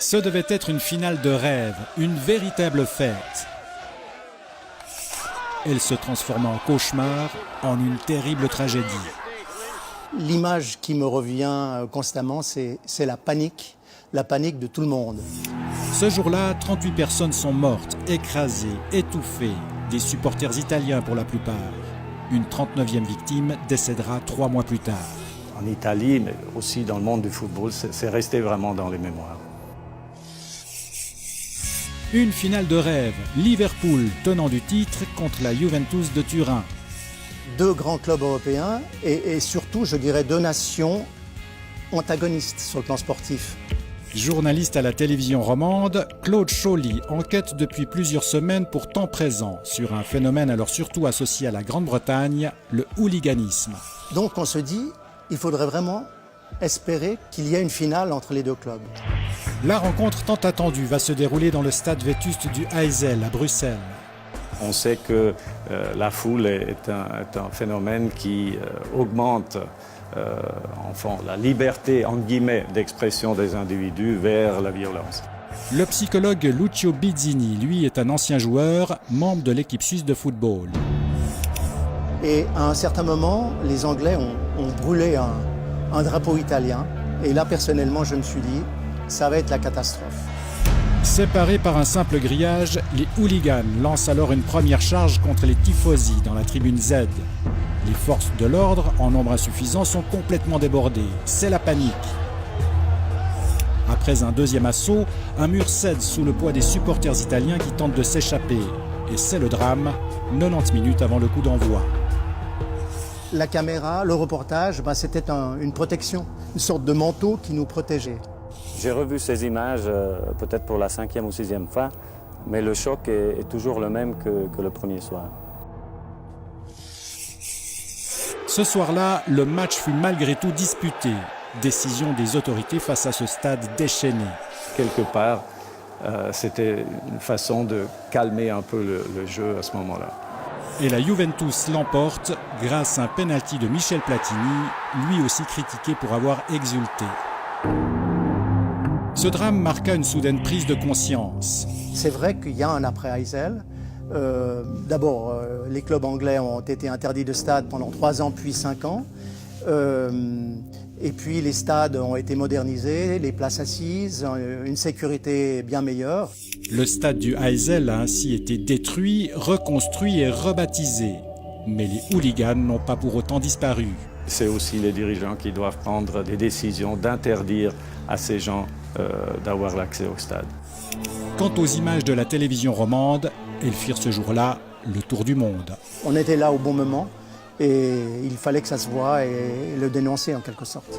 Ce devait être une finale de rêve, une véritable fête. Elle se transforma en cauchemar, en une terrible tragédie. L'image qui me revient constamment, c'est la panique de tout le monde. Ce jour-là, 38 personnes sont mortes, écrasées, étouffées, des supporters italiens pour la plupart. Une 39e victime décédera 3 mois plus tard. En Italie, mais aussi dans le monde du football, c'est resté vraiment dans les mémoires. Une finale de rêve, Liverpool, tenant du titre, contre la Juventus de Turin. 2 grands clubs européens et surtout, je dirais, 2 nations antagonistes sur le plan sportif. Journaliste à la télévision romande, Claude Choly enquête depuis plusieurs semaines pour temps présent sur un phénomène alors surtout associé à la Grande-Bretagne, le hooliganisme. Donc on se dit, il faudrait vraiment espérer qu'il y ait une finale entre les 2 clubs. La rencontre tant attendue va se dérouler dans le stade vétuste du Heysel à Bruxelles. On sait que la foule est un phénomène qui augmente la liberté, entre guillemets, d'expression des individus vers la violence. Le psychologue Lucio Bizzini, lui, est un ancien joueur, membre de l'équipe suisse de football. Et à un certain moment, les Anglais ont brûlé un drapeau italien. Et là, personnellement, je me suis dit, ça va être la catastrophe. Séparés par un simple grillage, les hooligans lancent alors une première charge contre les tifosi dans la tribune Z. Les forces de l'ordre, en nombre insuffisant, sont complètement débordées. C'est la panique. Après un deuxième assaut, un mur cède sous le poids des supporters italiens qui tentent de s'échapper. Et c'est le drame, 90 minutes avant le coup d'envoi. La caméra, le reportage, c'était une protection, une sorte de manteau qui nous protégeait. J'ai revu ces images peut-être pour la 5e ou 6e fois, mais le choc est toujours le même que le premier soir. Ce soir-là, le match fut malgré tout disputé. Décision des autorités face à ce stade déchaîné. Quelque part, c'était une façon de calmer un peu le jeu à ce moment-là. Et la Juventus l'emporte grâce à un penalty de Michel Platini, lui aussi critiqué pour avoir exulté. Ce drame marqua une soudaine prise de conscience. C'est vrai qu'il y a un après Heysel. D'abord, les clubs anglais ont été interdits de stade pendant 3 ans puis 5 ans. Et puis les stades ont été modernisés, les places assises, une sécurité bien meilleure. Le stade du Heysel a ainsi été détruit, reconstruit et rebaptisé. Mais les hooligans n'ont pas pour autant disparu. C'est aussi les dirigeants qui doivent prendre des décisions d'interdire à ces gens d'avoir l'accès au stade. Quant aux images de la télévision romande, elles firent ce jour-là le tour du monde. On était là au bon moment et il fallait que ça se voie et le dénoncer en quelque sorte.